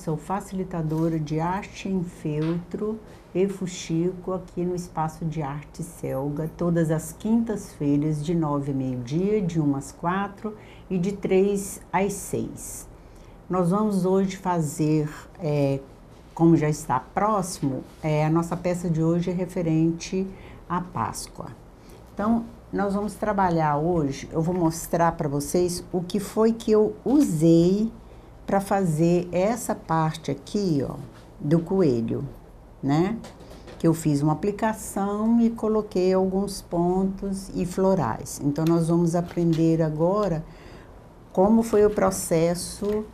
sou facilitadora de arte em feltro e fuxico aqui no Espaço de Arte Selga, todas as quintas-feiras de 9 ao meio-dia, de 1 às 4 e de 3 às 6. Nós vamos hoje fazer, como já está próximo, a nossa peça de hoje é referente à Páscoa. Então, nós vamos trabalhar hoje, eu vou mostrar para vocês o que foi que eu usei para fazer essa parte aqui, ó, do coelho, né? Que eu fiz uma aplicação e coloquei alguns pontos e florais. Então, nós vamos aprender agora como foi o processo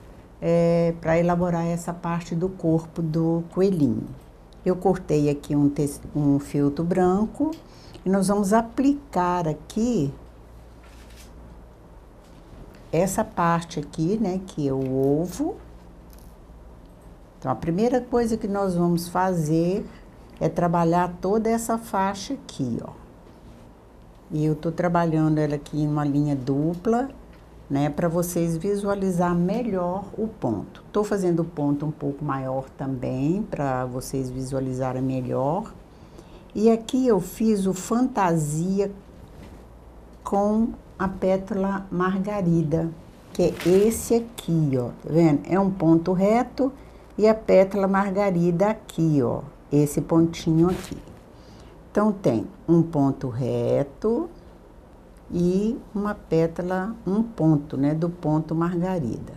para elaborar essa parte do corpo do coelhinho. Eu cortei aqui um feltro branco e nós vamos aplicar aqui essa parte aqui, né, que é o ovo. Então, a primeira coisa que nós vamos fazer é trabalhar toda essa faixa aqui, ó. E eu tô trabalhando ela aqui em uma linha dupla, né, para vocês visualizar melhor o ponto. Tô fazendo o ponto um pouco maior também, para vocês visualizarem melhor. E aqui eu fiz o fantasia com a pétala margarida, que é esse aqui, ó, tá vendo? É um ponto reto e a pétala margarida aqui, ó, esse pontinho aqui. Então, tem um ponto reto e uma pétala, um ponto, né, do ponto margarida.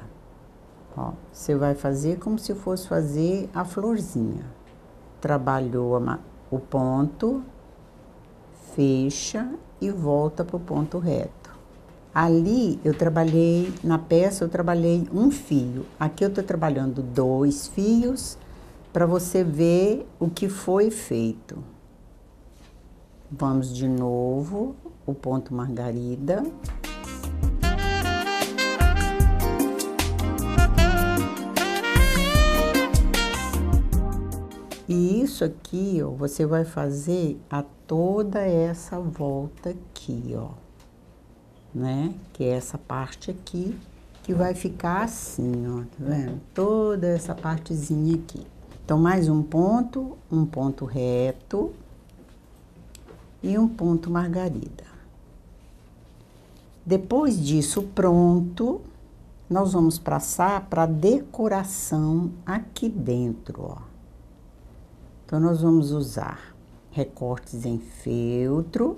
Ó, você vai fazer como se fosse fazer a florzinha. Trabalhou o ponto, fecha e volta pro ponto reto. Ali, eu trabalhei, na peça, eu trabalhei um fio. Aqui eu tô trabalhando 2 fios, para você ver o que foi feito. Vamos de novo, o ponto margarida. E isso aqui, ó, você vai fazer a toda essa volta aqui, ó, né? Que é essa parte aqui, que vai ficar assim, ó, tá vendo? Toda essa partezinha aqui. Então, mais um ponto reto e um ponto margarida. Depois disso pronto, nós vamos passar para decoração aqui dentro, ó. Então, nós vamos usar recortes em feltro,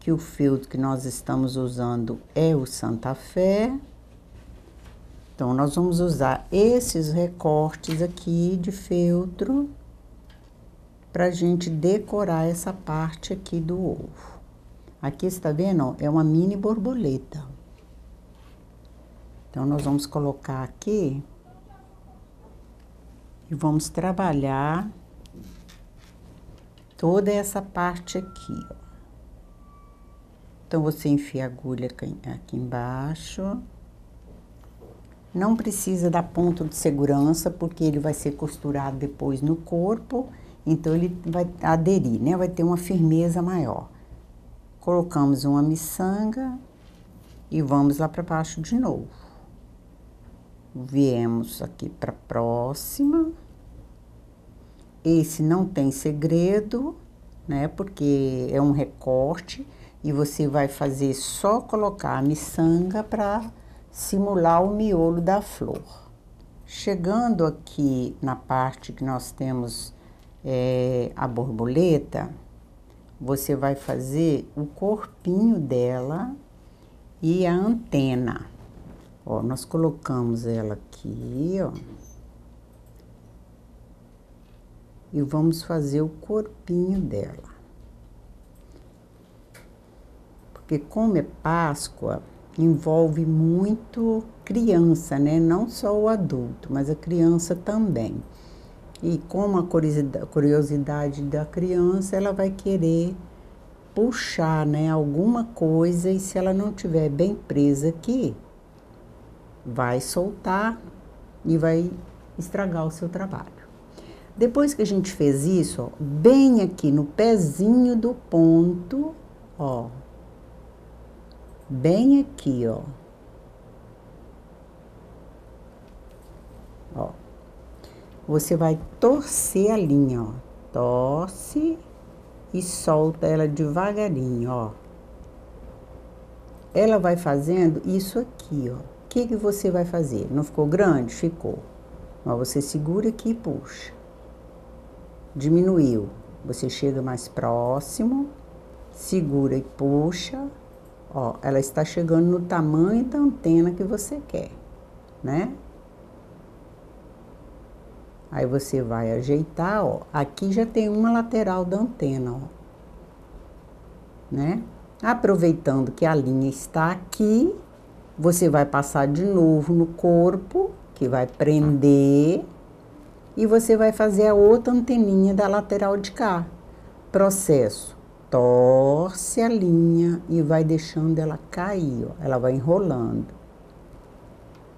que o feltro que nós estamos usando é o Santa Fé. Então, nós vamos usar esses recortes aqui de feltro pra gente decorar essa parte aqui do ovo. Aqui, você tá vendo, ó, é uma mini borboleta. Então, nós vamos colocar aqui e vamos trabalhar toda essa parte aqui, ó. Então, você enfia a agulha aqui embaixo. Não precisa dar ponto de segurança, porque ele vai ser costurado depois no corpo, então ele vai aderir, né? Vai ter uma firmeza maior. Colocamos uma miçanga e vamos lá para baixo de novo. Viemos aqui para a próxima. Esse não tem segredo, né? Porque é um recorte e você vai fazer só colocar a miçanga para simular o miolo da flor. Chegando aqui na parte que nós temos a borboleta, você vai fazer o corpinho dela e a antena. Ó, nós colocamos ela aqui, ó. E vamos fazer o corpinho dela. Porque como é Páscoa, envolve muito criança, né? Não só o adulto, mas a criança também. E como a curiosidade da criança, ela vai querer puxar, né, alguma coisa, e se ela não tiver bem presa aqui, vai soltar e vai estragar o seu trabalho. Depois que a gente fez isso, ó, bem aqui no pezinho do ponto, ó, bem aqui, ó. Ó, você vai torcer a linha, ó. Torce e solta ela devagarinho, ó. Ela vai fazendo isso aqui, ó. O que que você vai fazer? Não ficou grande? Ficou. Mas você segura aqui e puxa. Diminuiu. Você chega mais próximo, segura e puxa. Ó, ela está chegando no tamanho da antena que você quer, né? Aí você vai ajeitar, ó. Aqui já tem uma lateral da antena, ó. Né? Aproveitando que a linha está aqui, você vai passar de novo no corpo, que vai prender, e você vai fazer a outra anteninha da lateral de cá. Processo. Torce a linha e vai deixando ela cair, ó. Ela vai enrolando.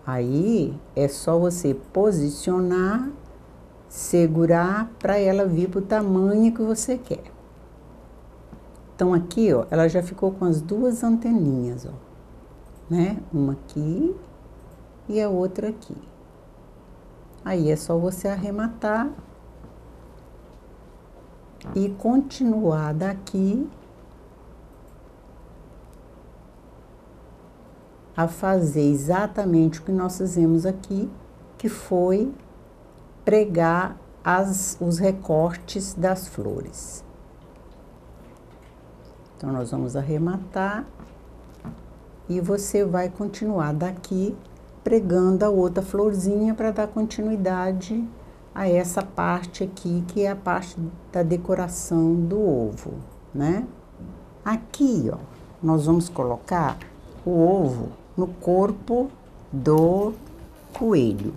Aí é só você posicionar, segurar para ela vir pro tamanho que você quer. Então aqui, ó, ela já ficou com as duas anteninhas, ó, né? Uma aqui e a outra aqui. Aí é só você arrematar e continuar daqui a fazer exatamente o que nós fizemos aqui, que foi pregar os recortes das flores. Então, nós vamos arrematar e você vai continuar daqui pregando a outra florzinha para dar continuidade a essa parte aqui, que é a parte da decoração do ovo, né? Aqui, ó, nós vamos colocar o ovo no corpo do coelho,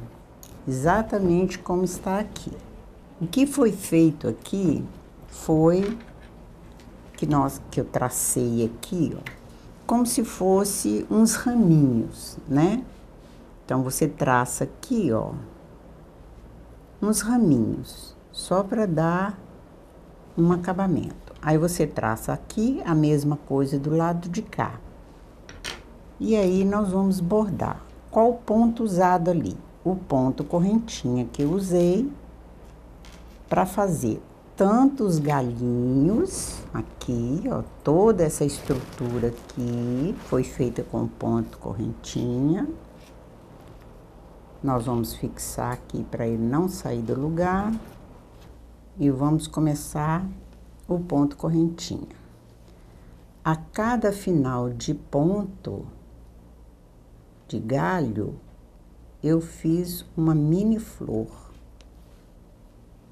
exatamente como está aqui. O que foi feito aqui foi que eu tracei aqui, ó, como se fosse uns raminhos, né? Então, você traça aqui, ó, uns raminhos, só para dar um acabamento. Aí, você traça aqui a mesma coisa do lado de cá. E aí, nós vamos bordar. Qual o ponto usado ali? O ponto correntinha que eu usei para fazer tanto os galinhos aqui, ó, toda essa estrutura aqui foi feita com ponto correntinha. Nós vamos fixar aqui para ele não sair do lugar e vamos começar o ponto correntinha. A cada final de ponto de galho, eu fiz uma mini flor,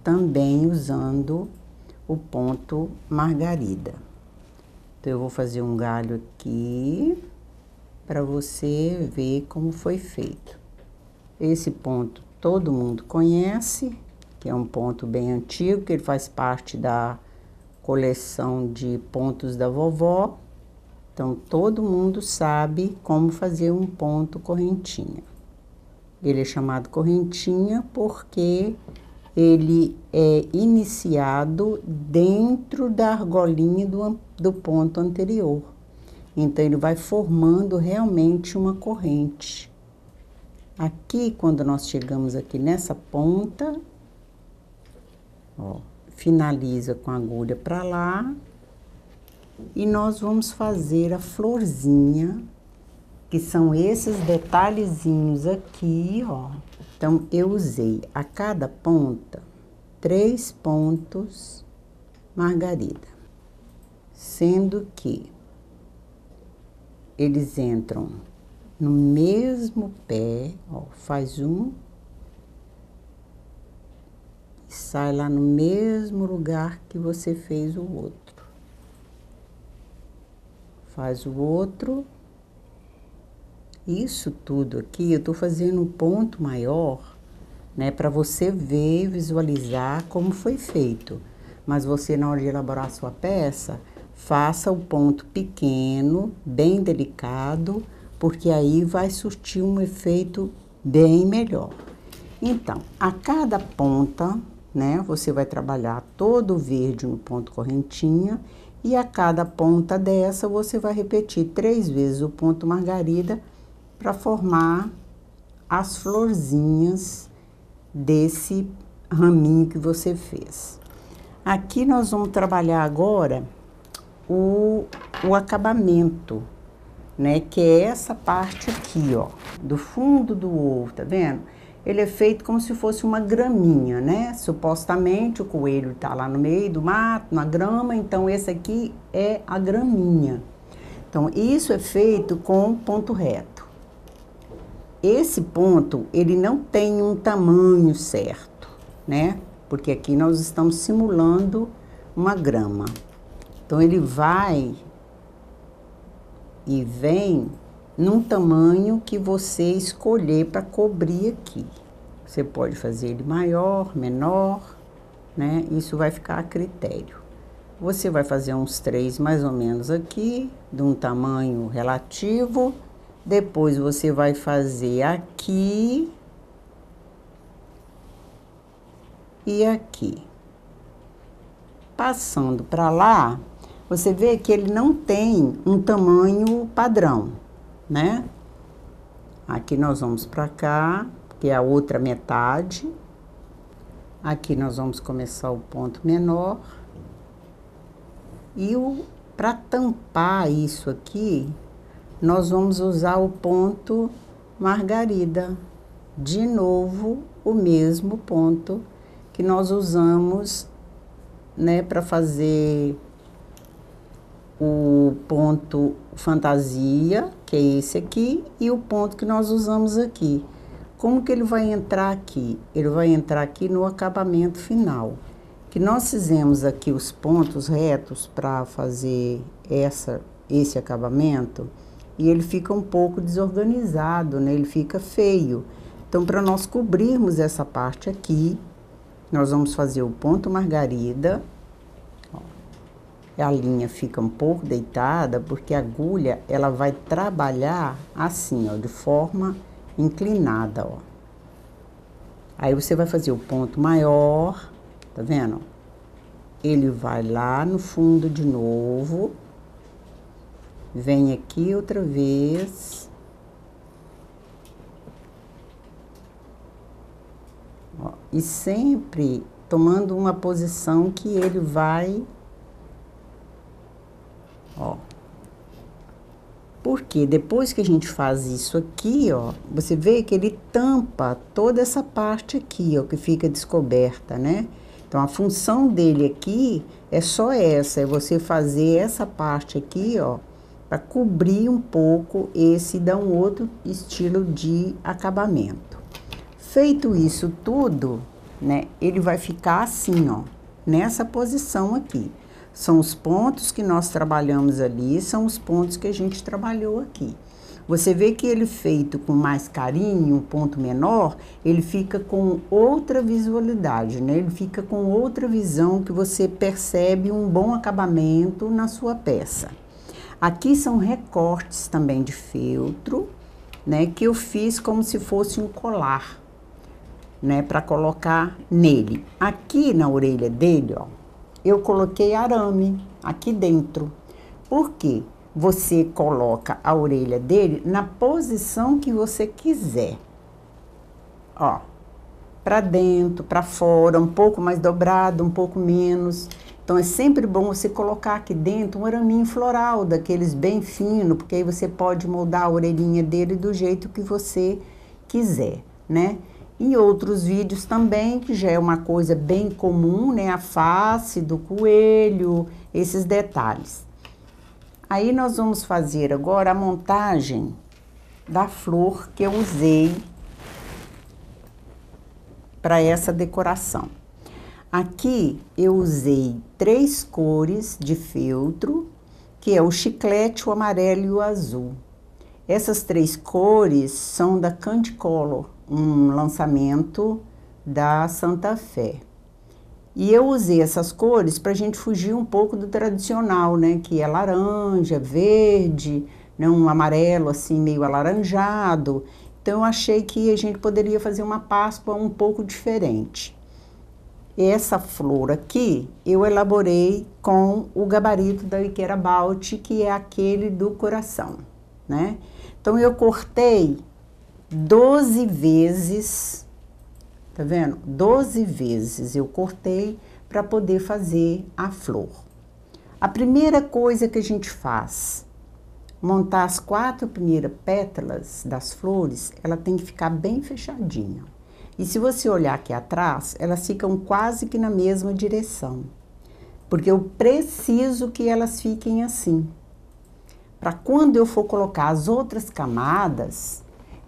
também usando o ponto margarida. Então, eu vou fazer um galho aqui, para você ver como foi feito. Esse ponto todo mundo conhece, que é um ponto bem antigo, que ele faz parte da coleção de pontos da vovó. Então, todo mundo sabe como fazer um ponto correntinha. Ele é chamado correntinha porque ele é iniciado dentro da argolinha do ponto anterior. Então, ele vai formando realmente uma corrente. Aqui, quando nós chegamos aqui nessa ponta, ó, finaliza com a agulha para lá. E nós vamos fazer a florzinha, que são esses detalhezinhos aqui, ó. Então, eu usei a cada ponta 3 pontos margarida, sendo que eles entram no mesmo pé, ó, faz um e sai lá no mesmo lugar que você fez o outro. Faz o outro. Isso tudo aqui, eu tô fazendo um ponto maior, né, para você ver e visualizar como foi feito. Mas você, na hora de elaborar a sua peça, faça o ponto pequeno, bem delicado, porque aí vai surtir um efeito bem melhor. Então, a cada ponta, né, você vai trabalhar todo o verde no ponto correntinha, e a cada ponta dessa, você vai repetir 3 vezes o ponto margarida, para formar as florzinhas desse raminho que você fez. Aqui nós vamos trabalhar agora o acabamento, né? Que é essa parte aqui, ó, do fundo do ovo, tá vendo? Ele é feito como se fosse uma graminha, né? Supostamente o coelho tá lá no meio do mato, na grama, então esse aqui é a graminha. Então isso é feito com ponto reto. Esse ponto, ele não tem um tamanho certo, né? Porque aqui nós estamos simulando uma grama. Então ele vai e vem num tamanho que você escolher para cobrir aqui. Você pode fazer ele maior, menor, né? Isso vai ficar a critério. Você vai fazer uns 3 mais ou menos aqui, de um tamanho relativo. Depois você vai fazer aqui e aqui. Passando para lá, você vê que ele não tem um tamanho padrão, né? Aqui nós vamos para cá, que é a outra metade. Aqui nós vamos começar o ponto menor. E para tampar isso aqui, nós vamos usar o ponto margarida. De novo, o mesmo ponto que nós usamos, né, para fazer o ponto fantasia, que é esse aqui, e o ponto que nós usamos aqui. Como que ele vai entrar aqui? Ele vai entrar aqui no acabamento final. Que nós fizemos aqui os pontos retos para fazer esse acabamento, e ele fica um pouco desorganizado, né? Ele fica feio. Então, para nós cobrirmos essa parte aqui, nós vamos fazer o ponto margarida. A linha fica um pouco deitada, porque a agulha, ela vai trabalhar assim, ó, de forma inclinada, ó. Aí você vai fazer o ponto maior, tá vendo? Ele vai lá no fundo de novo, vem aqui outra vez, ó, e sempre tomando uma posição que ele vai, ó. Porque depois que a gente faz isso aqui, ó, você vê que ele tampa toda essa parte aqui, ó, que fica descoberta, né? Então, a função dele aqui é só essa, é você fazer essa parte aqui, ó, para cobrir um pouco esse e dar um outro estilo de acabamento. Feito isso tudo, né, ele vai ficar assim, ó, nessa posição aqui. São os pontos que nós trabalhamos ali, são os pontos que a gente trabalhou aqui. Você vê que ele feito com mais carinho, um ponto menor, ele fica com outra visualidade, né? Ele fica com outra visão, que você percebe um bom acabamento na sua peça. Aqui são recortes também de feltro, né? Que eu fiz como se fosse um colar, né? Para colocar nele. Aqui na orelha dele, ó, eu coloquei arame aqui dentro. Por quê? Você coloca a orelha dele na posição que você quiser. Ó, para dentro, para fora, um pouco mais dobrado, um pouco menos. Então, é sempre bom você colocar aqui dentro um araminho floral, daqueles bem fino, porque aí você pode moldar a orelhinha dele do jeito que você quiser, né? Em outros vídeos também, que já é uma coisa bem comum, né? A face do coelho, esses detalhes. Aí nós vamos fazer agora a montagem da flor que eu usei para essa decoração. Aqui eu usei 3 cores de feltro, que é o chiclete, o amarelo e o azul. Essas 3 cores são da Candy Color, um lançamento da Santa Fé. E eu usei essas cores para a gente fugir um pouco do tradicional, né? Que é laranja, verde, né? Um amarelo assim meio alaranjado. Então eu achei que a gente poderia fazer uma Páscoa um pouco diferente. Essa flor aqui eu elaborei com o gabarito da Ikera Balti, que é aquele do coração, né? Então eu cortei 12 vezes, Tá vendo? 12 vezes eu cortei para poder fazer a flor. A primeira coisa que a gente faz, montar as 4 primeiras pétalas das flores, ela tem que ficar bem fechadinha. E se você olhar aqui atrás, elas ficam quase que na mesma direção. Porque eu preciso que elas fiquem assim. Para quando eu for colocar as outras camadas,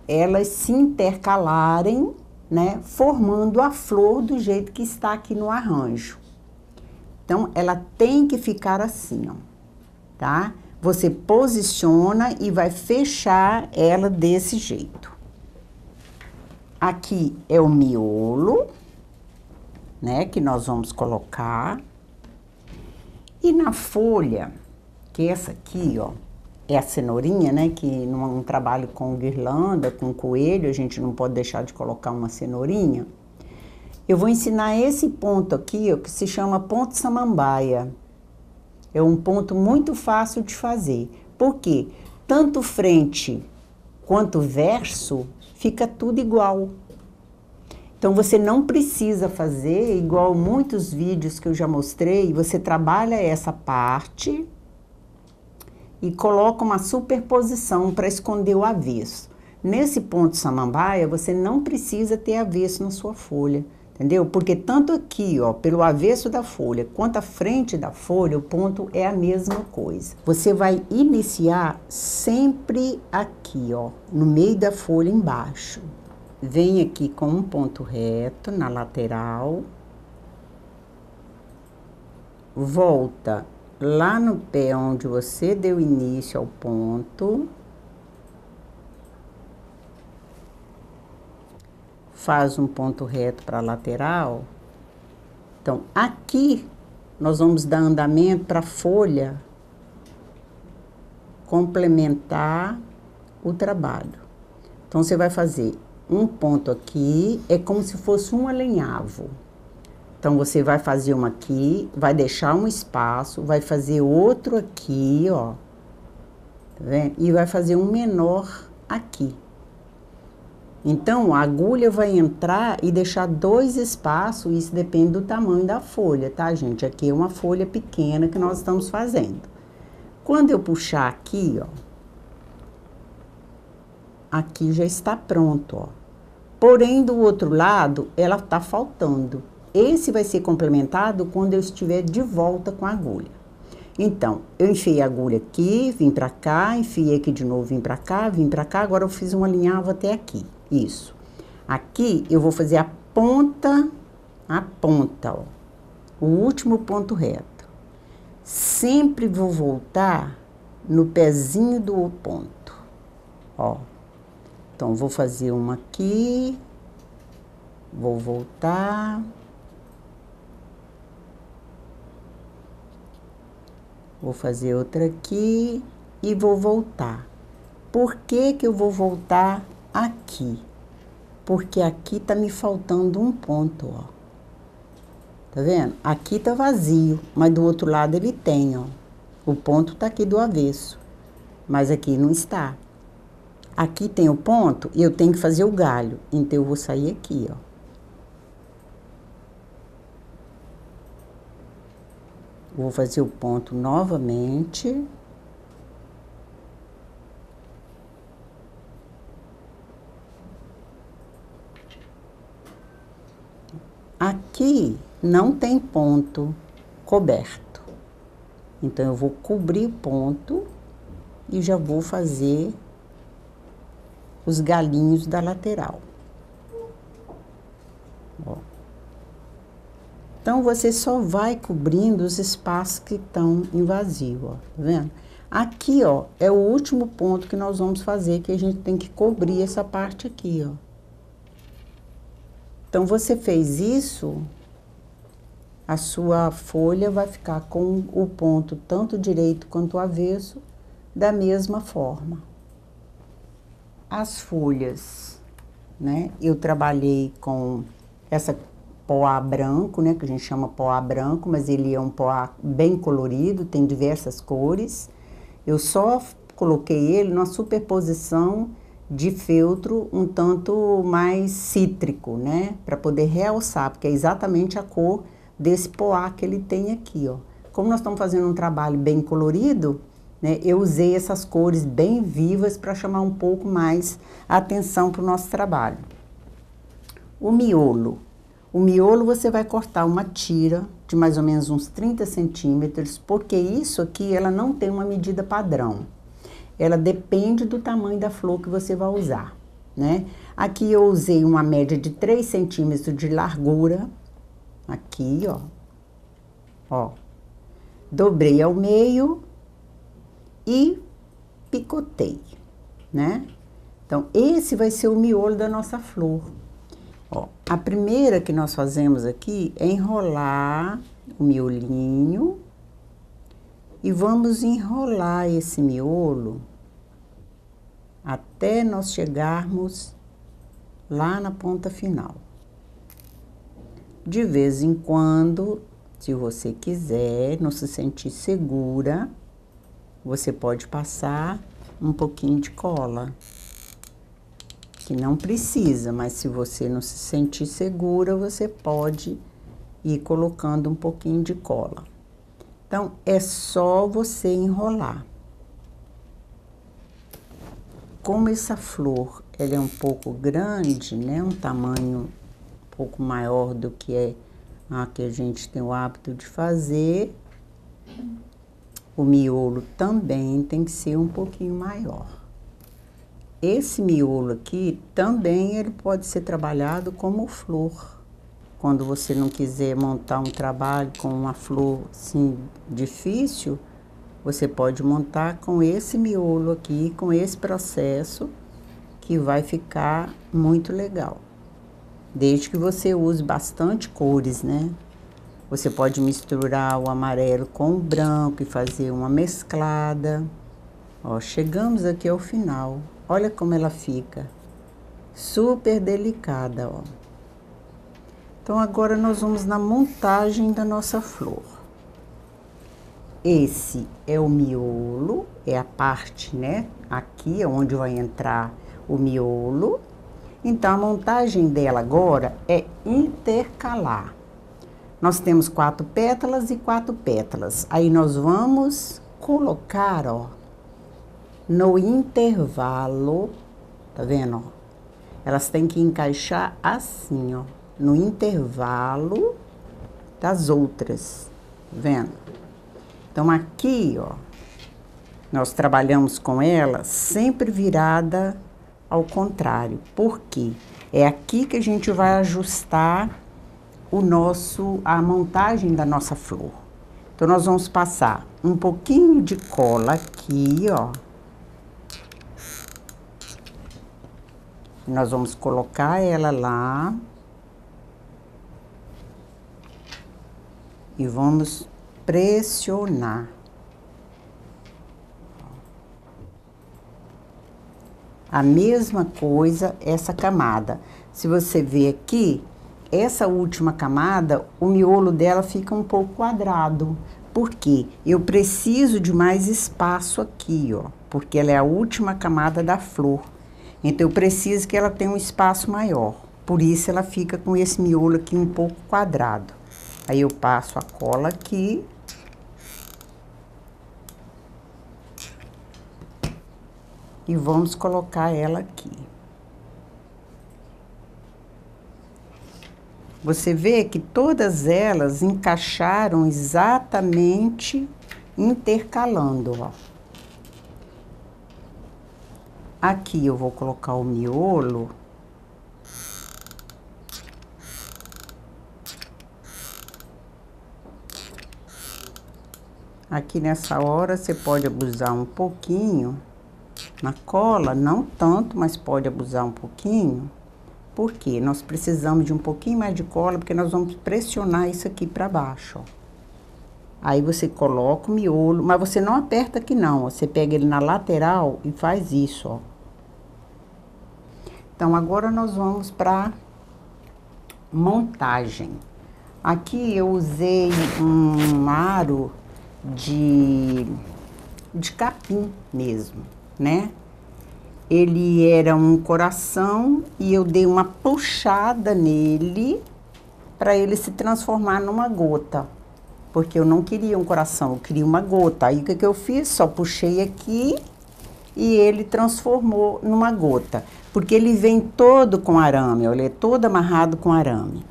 elas se intercalarem, né, formando a flor do jeito que está aqui no arranjo. Então, ela tem que ficar assim, ó, tá? Você posiciona e vai fechar ela desse jeito. Aqui é o miolo, né, que nós vamos colocar. E na folha, que essa aqui, ó, é a cenourinha, né, que num trabalho com guirlanda, com coelho, a gente não pode deixar de colocar uma cenourinha. Eu vou ensinar esse ponto aqui, ó, que se chama ponto samambaia. É um ponto muito fácil de fazer. Por quê? Tanto frente quanto verso, fica tudo igual. Então, você não precisa fazer igual muitos vídeos que eu já mostrei, você trabalha essa parte e coloca uma superposição para esconder o avesso. Nesse ponto samambaia, você não precisa ter avesso na sua folha, entendeu? Porque tanto aqui, ó, pelo avesso da folha, quanto a frente da folha, o ponto é a mesma coisa. Você vai iniciar sempre aqui, ó, no meio da folha embaixo. Vem aqui com um ponto reto na lateral. Volta lá no pé onde você deu início ao ponto. Faz um ponto reto para a lateral. Então, aqui nós vamos dar andamento para a folha complementar o trabalho. Então, você vai fazer um ponto aqui, é como se fosse um alinhavo. Então, você vai fazer uma aqui, vai deixar um espaço, vai fazer outro aqui, ó. Tá vendo? E vai fazer um menor aqui. Então, a agulha vai entrar e deixar 2 espaços, isso depende do tamanho da folha, tá, gente? Aqui é uma folha pequena que nós estamos fazendo. Quando eu puxar aqui, ó, aqui já está pronto, ó. Porém, do outro lado, ela tá faltando. Esse vai ser complementado quando eu estiver de volta com a agulha. Então, eu enfiei a agulha aqui, vim pra cá, enfiei aqui de novo, vim pra cá, agora eu fiz um alinhavo até aqui. Isso. Aqui, eu vou fazer a ponta, ó. O último ponto reto. Sempre vou voltar no pezinho do ponto, ó. Então, vou fazer uma aqui, vou voltar. Vou fazer outra aqui e vou voltar. Por que que eu vou voltar aqui? Porque aqui tá me faltando um ponto, ó. Tá vendo? Aqui tá vazio, mas do outro lado ele tem, ó. O ponto tá aqui do avesso, mas aqui não está. Aqui tem o ponto e eu tenho que fazer o galho, então eu vou sair aqui, ó. Vou fazer o ponto novamente. Aqui não tem ponto coberto. Então, eu vou cobrir o ponto e já vou fazer os galinhos da lateral. Ó. Então, você só vai cobrindo os espaços que estão em vazio, ó, tá vendo? Aqui, ó, é o último ponto que nós vamos fazer, que a gente tem que cobrir essa parte aqui, ó. Então, você fez isso, a sua folha vai ficar com o ponto tanto direito quanto avesso, da mesma forma. As folhas, né, eu trabalhei com essa poá branco, né, que a gente chama poá branco, mas ele é um poá bem colorido, tem diversas cores. Eu só coloquei ele numa superposição de feltro um tanto mais cítrico, né? Para poder realçar, porque é exatamente a cor desse poá que ele tem aqui, ó. Como nós estamos fazendo um trabalho bem colorido, né? Eu usei essas cores bem vivas para chamar um pouco mais a atenção para o nosso trabalho. O miolo. O miolo você vai cortar uma tira de mais ou menos uns 30 centímetros, porque isso aqui ela não tem uma medida padrão. Ela depende do tamanho da flor que você vai usar, né? Aqui eu usei uma média de 3 centímetros de largura, aqui, ó. Ó. Dobrei ao meio e picotei, né? Então, esse vai ser o miolo da nossa flor. Ó, a primeira que nós fazemos aqui é enrolar o miolinho e vamos enrolar esse miolo até nós chegarmos lá na ponta final. De vez em quando, se você quiser, não se sentir segura, você pode passar um pouquinho de cola. Que não precisa, mas se você não se sentir segura, você pode ir colocando um pouquinho de cola. Então, é só você enrolar. Como essa flor, ela é um pouco grande, né? Um tamanho um pouco maior do que a que a gente tem o hábito de fazer, o miolo também tem que ser um pouquinho maior. Esse miolo aqui também ele pode ser trabalhado como flor. Quando você não quiser montar um trabalho com uma flor assim difícil, você pode montar com esse miolo aqui, com esse processo, que vai ficar muito legal. Desde que você use bastante cores, né? Você pode misturar o amarelo com o branco e fazer uma mesclada. Ó, chegamos aqui ao final. Olha como ela fica. Super delicada, ó. Então, agora nós vamos na montagem da nossa flor. Esse é o miolo, é a parte, né? Aqui é onde vai entrar o miolo. Então, a montagem dela agora é intercalar. Nós temos 4 pétalas e 4 pétalas. Aí, nós vamos colocar, ó, no intervalo, tá vendo, ó? Elas têm que encaixar assim, ó, no intervalo das outras, tá vendo? Então, aqui, ó, nós trabalhamos com ela sempre virada ao contrário. Por quê? É aqui que a gente vai ajustar a montagem da nossa flor. Então, nós vamos passar um pouquinho de cola aqui, ó. Nós vamos colocar ela lá. E vamos pressionar. A mesma coisa essa camada. Se você ver aqui, essa última camada, o miolo dela fica um pouco quadrado. Por quê? Eu preciso de mais espaço aqui, ó. Porque ela é a última camada da flor. Então, eu preciso que ela tenha um espaço maior. Por isso, ela fica com esse miolo aqui um pouco quadrado. Aí, eu passo a cola aqui. E vamos colocar ela aqui. Você vê que todas elas encaixaram exatamente intercalando, ó. Aqui eu vou colocar o miolo. Aqui nessa hora você pode abusar um pouquinho na cola, não tanto, mas pode abusar um pouquinho. Por quê? Nós precisamos de um pouquinho mais de cola, porque nós vamos pressionar isso aqui pra baixo, ó. Aí você coloca o miolo, mas você não aperta aqui não, ó. Você pega ele na lateral e faz isso, ó. Então, agora nós vamos pra montagem. Aqui eu usei um aro de capim mesmo, né? ele era um coração e eu dei uma puxada nele para ele se transformar numa gota. Porque eu não queria um coração, eu queria uma gota. Aí o que eu fiz? Só puxei aqui e ele transformou numa gota. Porque ele vem todo com arame, ele é todo amarrado com arame.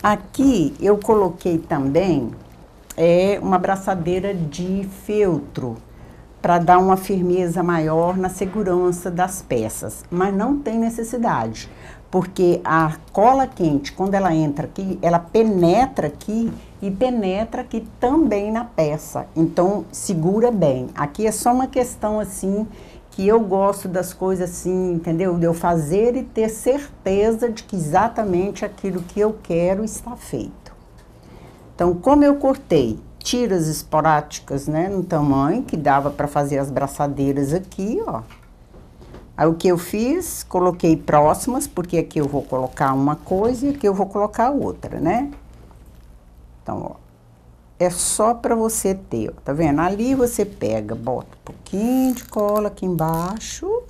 Aqui eu coloquei também uma braçadeira de feltro, para dar uma firmeza maior na segurança das peças. Mas não tem necessidade, porque a cola quente, quando ela entra aqui, ela penetra aqui e penetra aqui também na peça. Então, segura bem. Aqui é só uma questão assim, que eu gosto das coisas assim, entendeu? De eu fazer e ter certeza de que exatamente aquilo que eu quero está feito. Então, como eu cortei tiras esporádicas, né, no tamanho que dava para fazer as braçadeiras aqui, ó. Aí o que eu fiz, coloquei próximas, porque aqui eu vou colocar uma coisa e aqui eu vou colocar outra, né? Então, ó, é só para você ter, ó, tá vendo? Ali você pega, bota um pouquinho de cola aqui embaixo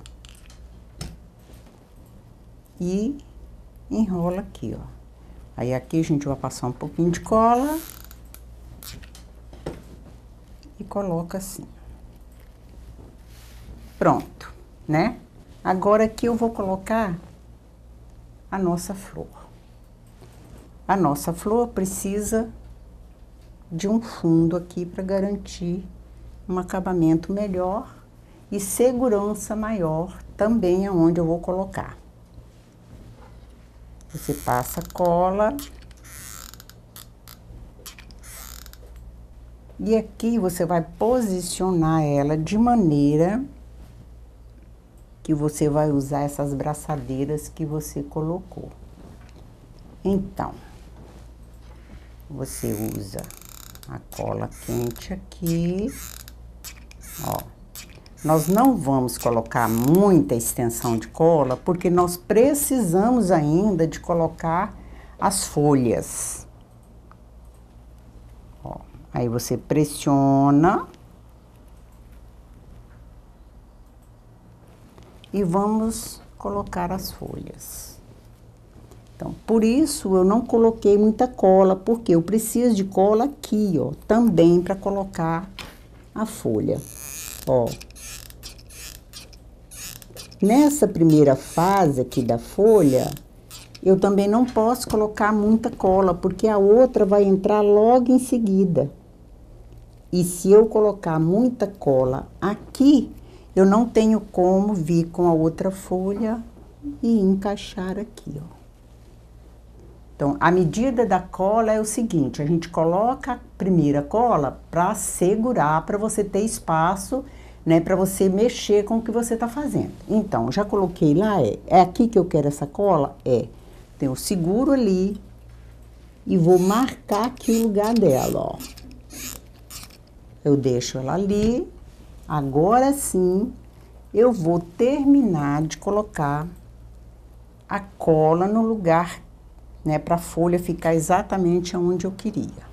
e enrola aqui, ó. Aí aqui a gente vai passar um pouquinho de cola e coloca assim. Pronto, né? Agora aqui eu vou colocar a nossa flor. A nossa flor precisa de um fundo aqui para garantir um acabamento melhor e segurança maior também aonde eu vou colocar. Você passa cola. E aqui você vai posicionar ela de maneira que você vai usar essas braçadeiras que você colocou. Então, você usa a cola quente aqui, ó. Nós não vamos colocar muita extensão de cola, porque nós precisamos ainda de colocar as folhas. Ó, aí você pressiona. E vamos colocar as folhas. Então, por isso eu não coloquei muita cola, porque eu preciso de cola aqui, ó, também para colocar a folha, ó. Nessa primeira fase aqui da folha, eu também não posso colocar muita cola, porque a outra vai entrar logo em seguida. E se eu colocar muita cola aqui, eu não tenho como vir com a outra folha e encaixar aqui, ó. Então, a medida da cola é o seguinte, a gente coloca a primeira cola para segurar, para você ter espaço, né, para você mexer com o que você tá fazendo. Então, já coloquei lá, é aqui que eu quero essa cola? É. Então, eu seguro ali e vou marcar aqui o lugar dela, ó. Eu deixo ela ali. Agora sim, eu vou terminar de colocar a cola no lugar, né, para a folha ficar exatamente onde eu queria.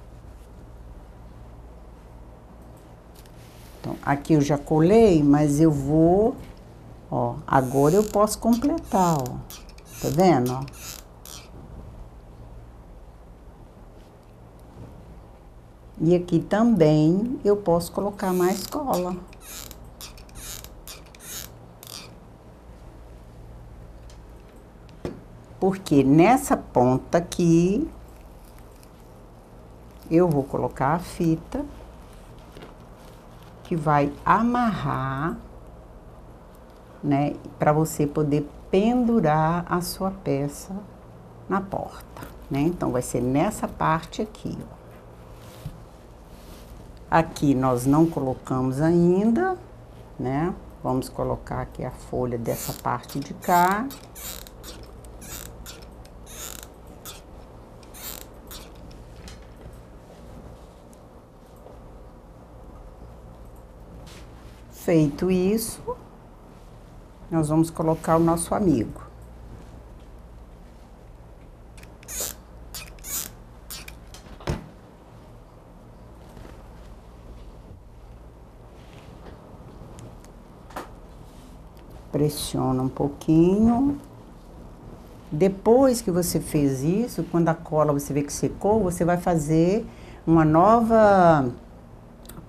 Então, aqui eu já colei, mas eu vou, ó, agora eu posso completar, ó. Tá vendo, ó? E aqui também eu posso colocar mais cola. Porque nessa ponta aqui, eu vou colocar a fita, que vai amarrar, né, para você poder pendurar a sua peça na porta, né? Então, vai ser nessa parte aqui, ó. Aqui nós não colocamos ainda, né? Vamos colocar aqui a folha dessa parte de cá. Feito isso, nós vamos colocar o nosso amigo. Pressiona um pouquinho. Depois que você fez isso, quando a cola você vê que secou, você vai fazer uma nova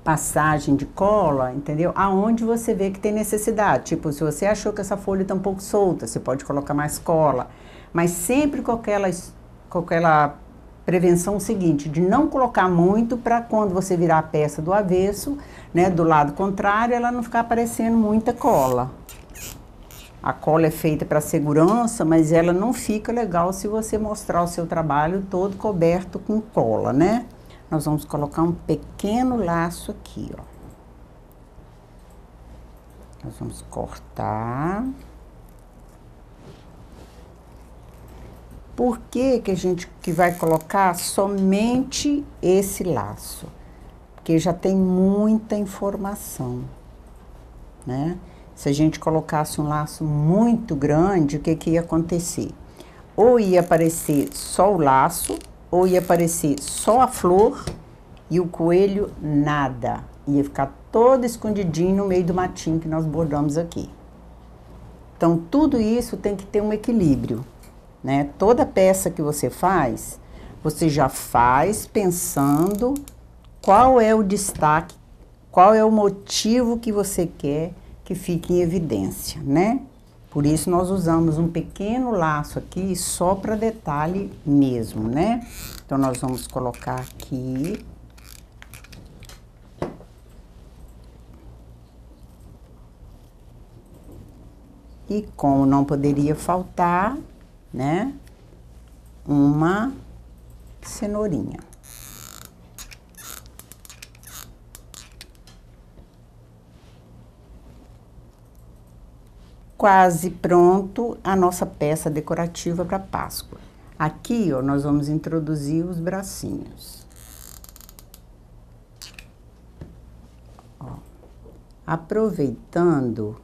passagem de cola, entendeu? Aonde você vê que tem necessidade. Tipo, se você achou que essa folha está um pouco solta, você pode colocar mais cola. Mas sempre com aquela prevenção seguinte, de não colocar muito para quando você virar a peça do avesso, né, do lado contrário, ela não ficar aparecendo muita cola. A cola é feita para segurança, mas ela não fica legal se você mostrar o seu trabalho todo coberto com cola, né? Nós vamos colocar um pequeno laço aqui, ó. Nós vamos cortar. Por que que a gente vai colocar somente esse laço? Porque já tem muita informação, né? Se a gente colocasse um laço muito grande, o que que ia acontecer? Ou ia aparecer só o laço, ou ia aparecer só a flor e o coelho nada. Ia ficar todo escondidinho no meio do matinho que nós bordamos aqui. Então, tudo isso tem que ter um equilíbrio, né? Toda peça que você faz, você já faz pensando qual é o destaque, qual é o motivo que você quer que fique em evidência, né? Por isso nós usamos um pequeno laço aqui só para detalhe mesmo, né? Então nós vamos colocar aqui. E como não poderia faltar, né? Uma cenourinha. Quase pronto a nossa peça decorativa para Páscoa. Aqui, ó, nós vamos introduzir os bracinhos. Ó, aproveitando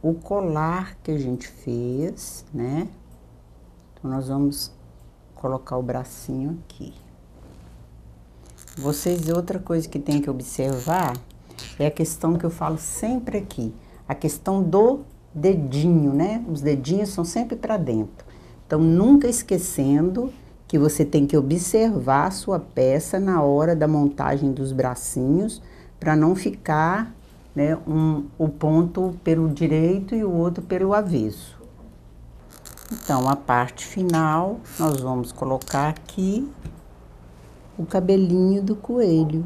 o colar que a gente fez, né? Então, nós vamos colocar o bracinho aqui. Vocês, outra coisa que tem que observar é a questão que eu falo sempre aqui, a questão do dedinho, né? Os dedinhos são sempre para dentro. Então, nunca esquecendo que você tem que observar a sua peça na hora da montagem dos bracinhos, para não ficar, né, o ponto pelo direito e o outro pelo avesso. Então, a parte final, nós vamos colocar aqui o cabelinho do coelho.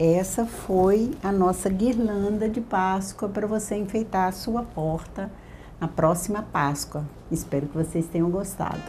Essa foi a nossa guirlanda de Páscoa para você enfeitar a sua porta na próxima Páscoa. Espero que vocês tenham gostado.